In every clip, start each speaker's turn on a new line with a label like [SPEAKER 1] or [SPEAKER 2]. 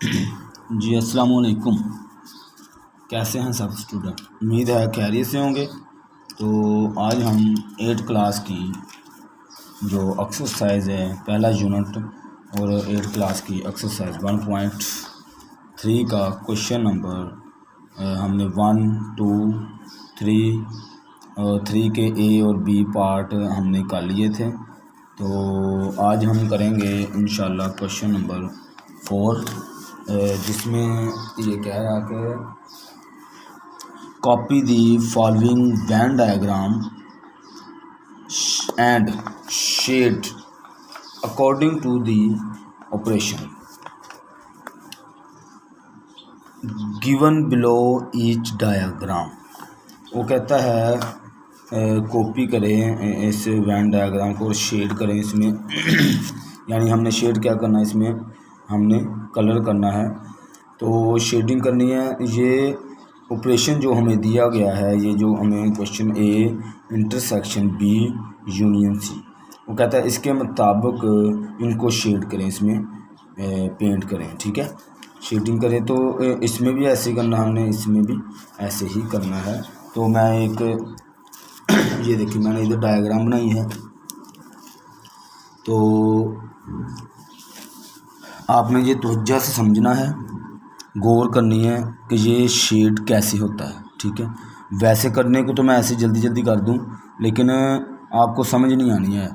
[SPEAKER 1] जी अस्सलाम वालेकुम। कैसे हैं सब स्टूडेंट? उम्मीद है खैरियत से होंगे। तो आज हम 8 क्लास की जो एक्सरसाइज है पहला यूनिट और 8 क्लास की एक्सरसाइज 1.3 का क्वेश्चन नंबर हमने 1, 2, 3 के ए और बी पार्ट हमने कर लिए थे। तो आज हम करेंगे इंशाल्लाह क्वेश्चन नंबर 4, जिसमें ये कह रहा कि copy the following venn diagram and shade according to the operation given below each diagram. वो कहता है कॉपी करें इस वेन डायग्राम को और शेड करें इसमें यानी हमने शेड क्या करना है, इसमें हमने कलर करना है। तो शेडिंग करनी है। ये ऑपरेशन जो हमें दिया गया है, ये जो हमें question A intersection B union C, वो कहता है इसके मुताबिक इनको शेड करें, इसमें पेंट करें। ठीक है, शेडिंग करें। तो इसमें भी ऐसे ही करना, हमने इसमें भी ऐसे ही करना है। तो मैं एक ये देखिए मैंने इधर डायग्राम बनाई है। तो आपने ये तवज्जो से समझना है, गौर करनी है कि ये शेड कैसे होता है। ठीक है, वैसे करने को तो मैं ऐसे जल्दी जल्दी कर दूं, लेकिन आपको समझ नहीं आनी है,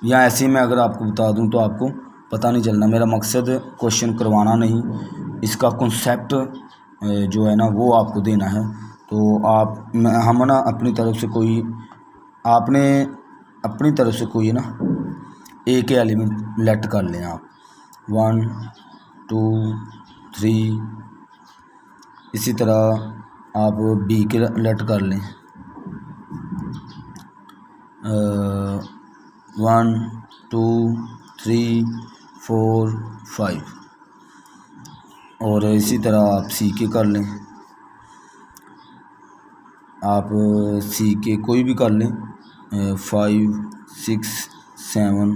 [SPEAKER 1] या ऐसे मैं अगर आपको बता दूं तो आपको पता नहीं चलना। मेरा मकसद क्वेश्चन करवाना नहीं, इसका कॉन्सेप्ट जो है ना वो आपको देना है। तो हम ना अपनी तरफ से कोई, आपने अपनी तरफ से कोई ना ए के एलिमेंट लेट कर लें आप, 1, 2, 3। इसी तरह आप बी के लेट कर लें, 1, 2, 3, 4, 5। और इसी तरह आप सी के कर लें, आप सी के कोई भी कर लें, 5, 6, 7।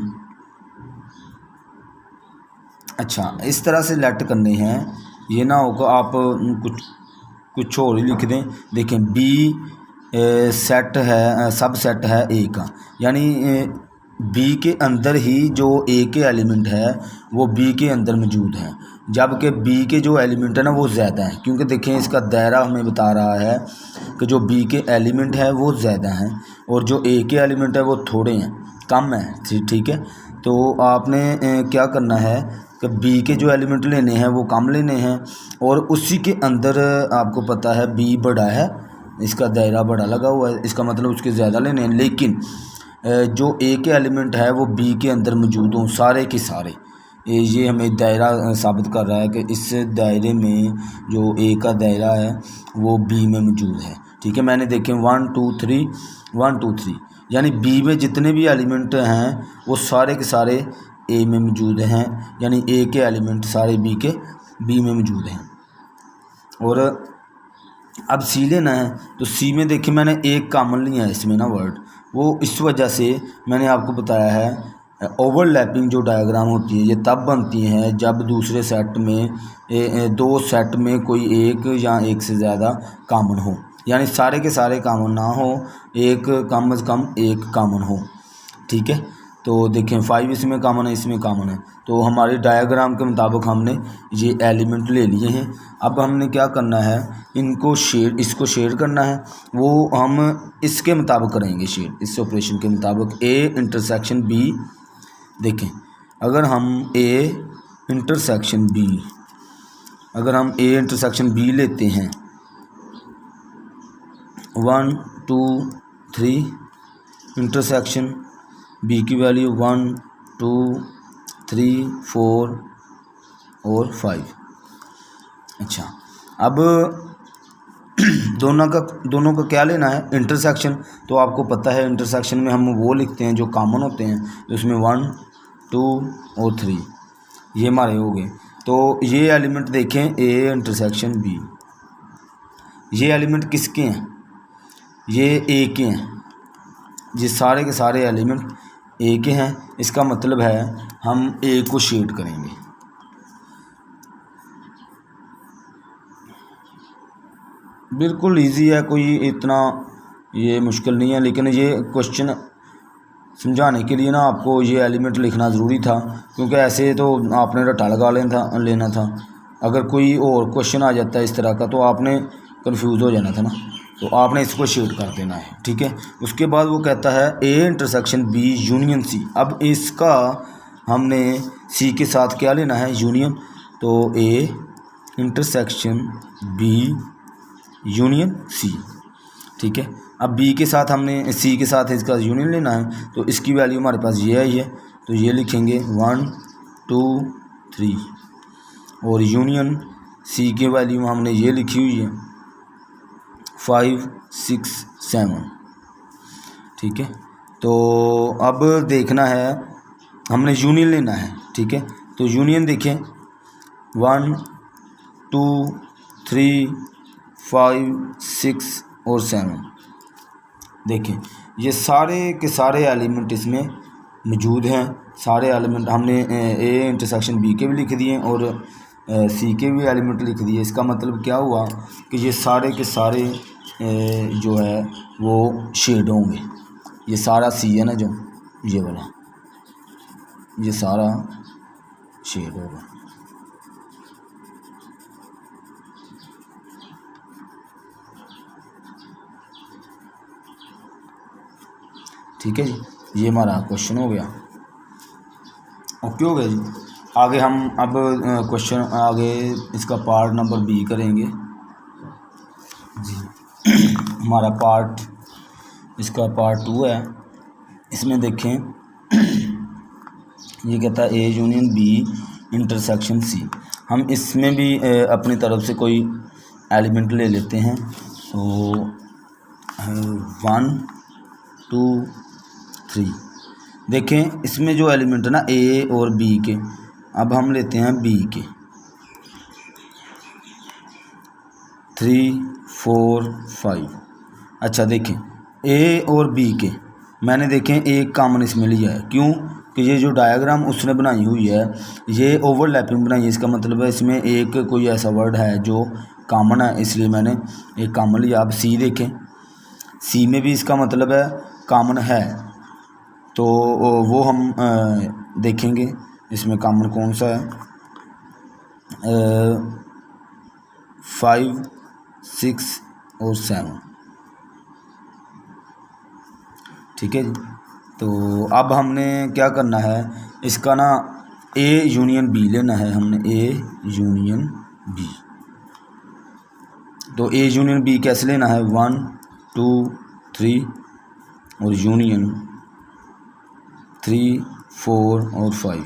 [SPEAKER 1] अच्छा, इस तरह से लेट करने हैं। ये ना होगा आप कुछ और ही लिख दें। देखें बी सेट है, सब सेट है ए का, यानी बी के अंदर ही जो ए के एलिमेंट है वो बी के अंदर मौजूद है, जबकि बी के जो एलिमेंट है ना वो ज़्यादा है। क्योंकि देखें इसका दायरा हमें बता रहा है कि जो बी के एलिमेंट है वो ज़्यादा हैं और जो ए के एलिमेंट है वो थोड़े हैं, कम है। ठीक है, तो आपने क्या करना है कि बी के जो एलिमेंट लेने हैं वो कम लेने हैं, और उसी के अंदर आपको पता है बी बड़ा है, इसका दायरा बड़ा लगा हुआ है, इसका मतलब उसके ज़्यादा लेने हैं। लेकिन जो ए के एलिमेंट है वो बी के अंदर मौजूद हों सारे के सारे, ये हमें दायरा साबित कर रहा है कि इस दायरे में जो ए का दायरा है वो बी में मौजूद है। ठीक है, मैंने देखें 1, 2, 3, 1, 2, 3, यानी बी में जितने भी एलिमेंट हैं वो सारे के सारे ए में मौजूद हैं, यानी ए के एलिमेंट सारे बी में मौजूद हैं। और अब सी लेना है, तो सी में देखिए मैंने एक कॉमन लिया है इसमें ना वर्ड, वो इस वजह से मैंने आपको बताया है ओवरलैपिंग जो डायग्राम होती है ये तब बनती हैं जब दूसरे सेट में दो सेट में कोई एक या एक से ज़्यादा कॉमन हो, यानी सारे के सारे कॉमन ना हो, एक कम से कम एक कॉमन हो। ठीक है, तो देखें 5 इसमें कॉमन है, इसमें कॉमन है। तो हमारे डायग्राम के मुताबिक हमने ये एलिमेंट ले लिए हैं। अब हमने क्या करना है, इसको शेड करना है। वो हम इसके मुताबिक करेंगे शेड, इस ऑपरेशन के मुताबिक। ए इंटरसेक्शन बी, देखें अगर हम ए इंटरसेक्शन बी लेते हैं, 1, 2, 3 इंटरसेक्शन बी की वैल्यू 1, 2, 3, 4 और 5। अच्छा, अब दोनों का क्या लेना है, इंटरसेक्शन। तो आपको पता है इंटरसेक्शन में हम वो लिखते हैं जो कॉमन होते हैं, तो इसमें 1, 2 और 3 ये हमारे हो गए। तो ये एलिमेंट देखें ए इंटरसेक्शन बी, ये एलिमेंट किसके हैं, ये ए के हैं, ये सारे के सारे एलिमेंट ए के हैं। इसका मतलब है हम ए को शेड करेंगे। बिल्कुल इजी है, कोई इतना ये मुश्किल नहीं है, लेकिन ये क्वेश्चन समझाने के लिए ना आपको ये एलिमेंट लिखना ज़रूरी था, क्योंकि ऐसे तो आपने रट्टा लगा लेना था। अगर कोई और क्वेश्चन आ जाता है इस तरह का तो आपने कंफ्यूज हो जाना था ना, तो आपने इसको शेड कर देना है, ठीक है। उसके बाद वो कहता है A intersection B union C. अब इसका हमने सी के साथ क्या लेना है, यूनियन। तो A intersection B union C, ठीक है। अब बी के साथ हमने सी के साथ इसका यूनियन लेना है, तो इसकी वैल्यू हमारे पास ये आई है, तो ये लिखेंगे 1 2 3 और यूनियन सी की वैल्यू हमने ये लिखी हुई है 5 6 7, ठीक है। तो अब देखना है, हमने यूनियन लेना है, ठीक है। तो यूनियन देखें 1 2 3 5 6 और 7, देखें ये सारे के सारे एलिमेंट इसमें मौजूद हैं। सारे एलिमेंट हमने ए इंटरसेक्शन बी के भी लिख दिए और सी के भी एलिमेंट लिख दिए। इसका मतलब क्या हुआ कि ये सारे के सारे जो है वो शेड होंगे। ये सारा सी है ना, जो ये वाला, ये सारा शेड होगा, ठीक है जी। ये हमारा क्वेश्चन हो गया, ओके हो गया जी। आगे हम अब क्वेश्चन आगे इसका पार्ट नंबर बी करेंगे जी। हमारा पार्ट इसका पार्ट 2 है। इसमें देखें ये कहता है A union B intersection C. हम इसमें भी अपनी तरफ से कोई एलिमेंट ले लेते हैं। तो 1 2 3, देखें इसमें जो एलिमेंट है ना ए और बी के, अब हम लेते हैं बी के 3 4 5। अच्छा देखें ए और बी के मैंने देखें एक कॉमन इसमें लिया है, क्यों कि ये जो डायग्राम उसने बनाई हुई है ये ओवरलैपिंग बनाई है। इसका मतलब है इसमें एक कोई ऐसा वर्ड है जो कॉमन है, इसलिए मैंने एक कॉमन लिया। अब सी देखें, सी में भी इसका मतलब है कॉमन है, तो वो हम देखेंगे इसमें कॉमन कौन सा है। 5 6 और 7, ठीक है जी। तो अब हमने क्या करना है, इसका ना ए यूनियन बी लेना है हमने, ए यूनियन बी। तो ए यूनियन बी कैसे लेना है, 1 2 3 और यूनियन 3 4 और 5।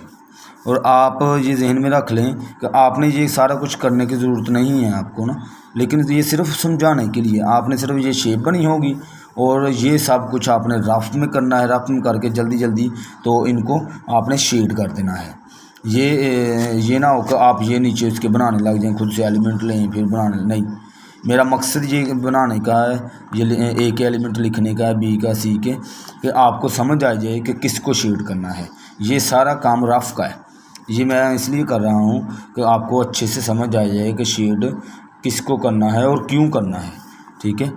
[SPEAKER 1] और आप ये जहन में रख लें कि आपने ये सारा कुछ करने की ज़रूरत नहीं है आपको ना, लेकिन ये सिर्फ समझाने के लिए आपने सिर्फ ये शेप बनी होगी और ये सब कुछ आपने रफ में करना है। रफ में करके जल्दी जल्दी तो इनको आपने शेड कर देना है। ये ना हो कि आप ये नीचे उसके बनाने लग जाएं, खुद से एलिमेंट लें फिर बनाने, नहीं। मेरा मकसद ये बनाने का है, ये ए के एलिमेंट लिखने का है, बी का, सी के, कि आपको समझ आ जाए कि किसको शेड करना है। ये सारा काम रफ का है, ये मैं इसलिए कर रहा हूँ कि आपको अच्छे से समझ आ जाए कि शेड किसको करना है और क्यों करना है, ठीक है।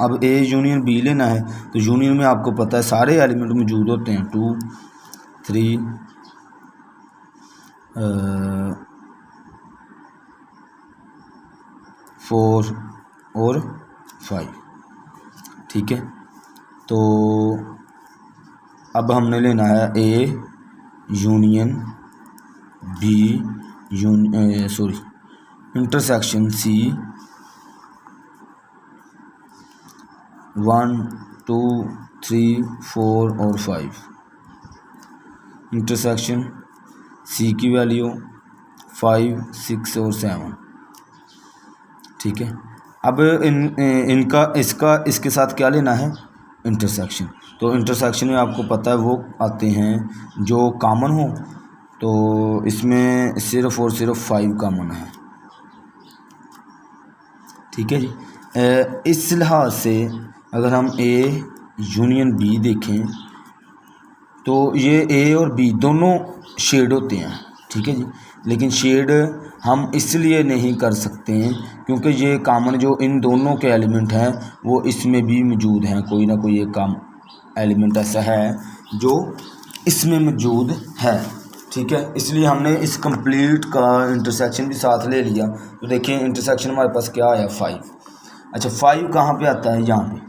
[SPEAKER 1] अब ए यूनियन बी लेना है, तो यूनियन में आपको पता है सारे एलिमेंट मौजूद होते हैं, 2 3 4 और 5, ठीक है। तो अब हमने लेना है A union B intersection C 1 2 3 4 और 5, इंटरसेक्शन सी की वैल्यू 5 6 और 7, ठीक है। अब इसके साथ क्या लेना है, इंटरसेक्शन। तो इंटरसेक्शन में आपको पता है वो आते हैं जो कॉमन हो, तो इसमें सिर्फ और सिर्फ 5 कॉमन है, ठीक है जी। इस लिहाज से अगर हम ए यूनियन बी देखें तो ये ए और बी दोनों शेड होते हैं, ठीक है जी। लेकिन शेड हम इसलिए नहीं कर सकते हैं क्योंकि ये कॉमन जो इन दोनों के एलिमेंट हैं वो इसमें भी मौजूद हैं, कोई ना कोई एक काम एलिमेंट ऐसा है जो इसमें मौजूद है, ठीक है। इसलिए हमने इस कंप्लीट का इंटरसेक्शन भी साथ ले लिया। तो देखिए इंटरसेक्शन हमारे पास क्या आया 5। अच्छा 5 कहाँ पे आता है, यहाँ पे,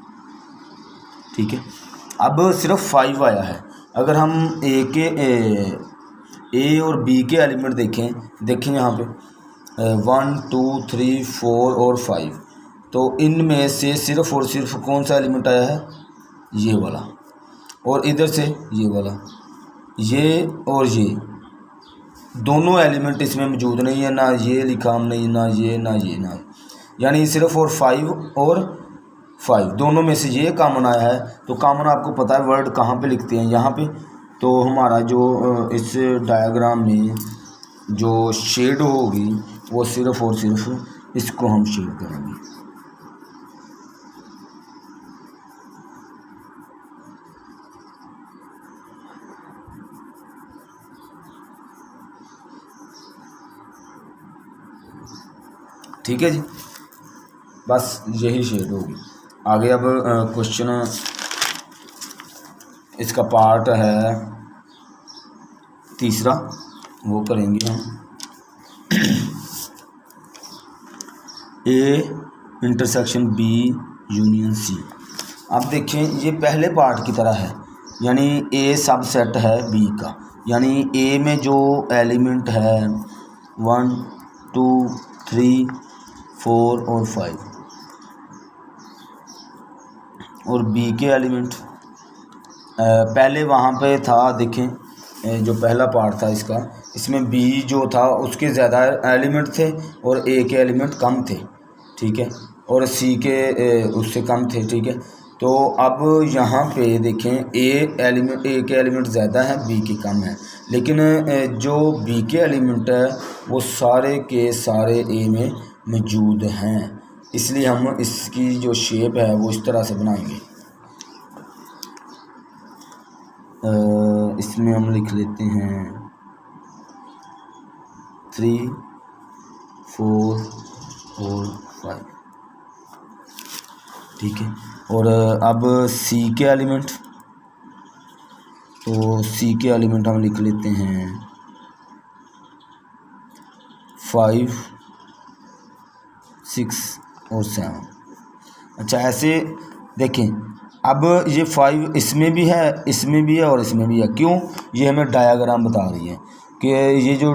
[SPEAKER 1] ठीक है। अब सिर्फ 5 आया है। अगर हम ए और बी के एलिमेंट देखें यहाँ पे 1 2 3 4 और 5, तो इनमें से सिर्फ और सिर्फ कौन सा एलिमेंट आया है, ये वाला, और इधर से ये वाला, ये और ये दोनों एलिमेंट इसमें मौजूद नहीं है, ना ये लिखा हमने, ना ये ना ये ना, यानी सिर्फ और 5 और 5 दोनों में से ये कॉमन आया है। तो कॉमन आपको पता है वर्ड कहाँ पे लिखते हैं, यहाँ पे। तो हमारा जो इस डायग्राम में जो शेड होगी वो सिर्फ और सिर्फ इसको हम शेड करेंगे। ठीक है जी, बस यही शेड होगी। आगे अब क्वेश्चन इसका पार्ट है तीसरा, वो करेंगे हम। A intersection B union C. अब देखें ये पहले पार्ट की तरह है, यानी ए सब सेट है बी का, यानी ए में जो एलिमेंट है 1 2 3 4 और 5, और बी के एलिमेंट पहले वहाँ पे था, देखें जो पहला पार्ट था इसका, इसमें बी जो था उसके ज़्यादा एलिमेंट थे और ए के एलिमेंट कम थे, ठीक है, और सी के उससे कम थे, ठीक है। तो अब यहाँ पे देखें ए के एलिमेंट ज़्यादा है, बी के कम है, लेकिन जो बी के एलिमेंट है वो सारे के सारे ए में मौजूद हैं, इसलिए हम इसकी जो शेप है वो इस तरह से बनाएंगे। इसमें हम लिख लेते हैं 3 4 और 5, ठीक है। और अब सी के एलिमेंट, तो सी के एलिमेंट हम लिख लेते हैं 5 6 और 7। अच्छा ऐसे देखें, अब ये 5 इसमें भी है, इसमें भी है और इसमें भी है, क्यों, ये हमें डायग्राम बता रही है कि ये जो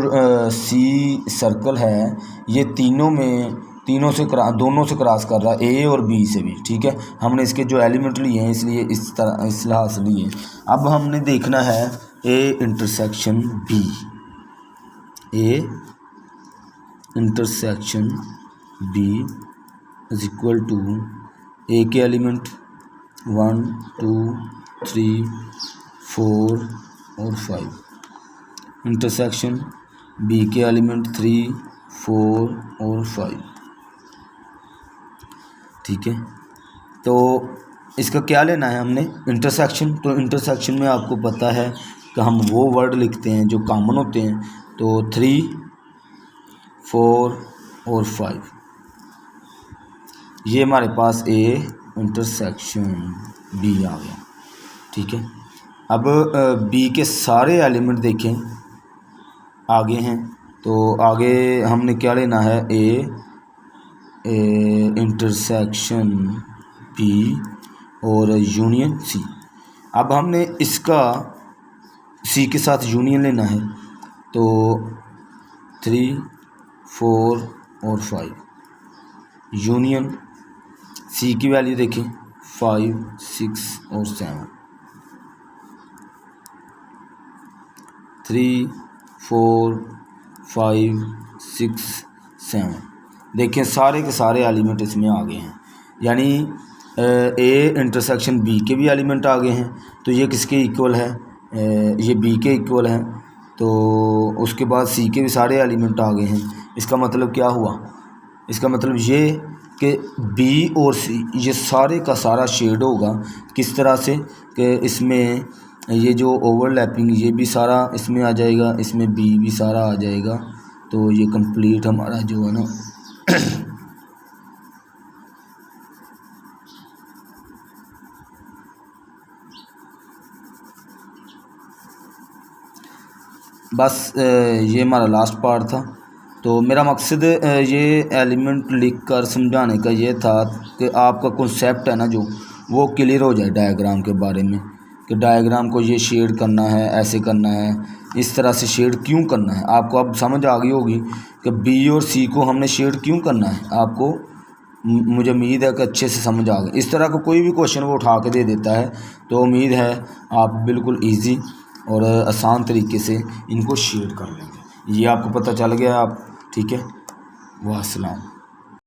[SPEAKER 1] सी सर्कल है ये दोनों से क्रॉस कर रहा है, ए और बी से भी, ठीक है। हमने इसके जो एलिमेंट लिए हैं इसलिए इस लिहाज से लिए। अब हमने देखना है A intersection B, A intersection B is equal to A के एलिमेंट 1 2 3 4 और 5, इंटरसेक्शन बी के एलिमेंट 3 4 और 5, ठीक है। तो इसका क्या लेना है हमने, इंटरसेक्शन। तो इंटरसेक्शन में आपको पता है कि हम वो वर्ड लिखते हैं जो कॉमन होते हैं, तो 3 4 और 5, ये हमारे पास ए इंटरसेक्शन बी आ गया, ठीक है। अब बी के सारे एलिमेंट देखें आगे हैं, तो आगे हमने क्या लेना है, ए इंटरसेक्शन बी और यूनियन सी। अब हमने इसका सी के साथ यूनियन लेना है, तो 3 4 और 5 यूनियन सी की वैल्यू देखें 5 6 और 7, 3 4 5 6 7, देखें सारे के सारे एलिमेंट इसमें आ गए हैं, यानी ए इंटरसेक्शन बी के भी एलिमेंट आ गए हैं। तो ये किसके इक्वल है, ये बी के इक्वल है, तो उसके बाद सी के भी सारे एलिमेंट आ गए हैं। इसका मतलब क्या हुआ, इसका मतलब ये कि बी और सी ये सारे का सारा शेड होगा किस तरह से, कि इसमें ये जो ओवरलैपिंग ये भी सारा इसमें आ जाएगा, इसमें बी भी सारा आ जाएगा। तो ये कंप्लीट हमारा जो है ना बस ये हमारा लास्ट पार्ट था। तो मेरा मकसद ये एलिमेंट लिख कर समझाने का ये था कि आपका कॉन्सेप्ट है ना जो वो क्लियर हो जाए डायग्राम के बारे में, कि डायग्राम को ये शेड करना है, ऐसे करना है, इस तरह से शेड क्यों करना है। आपको अब समझ आ गई होगी कि बी और सी को हमने शेड क्यों करना है। आपको मुझे उम्मीद है कि अच्छे से समझ आ गई। इस तरह का कोई भी क्वेश्चन वो उठा के दे देता है, तो उम्मीद है आप बिल्कुल ईजी और आसान तरीके से इनको शेड कर लेंगे। ये आपको पता चल गया आप, ठीक है। वाह, अस्सलाम।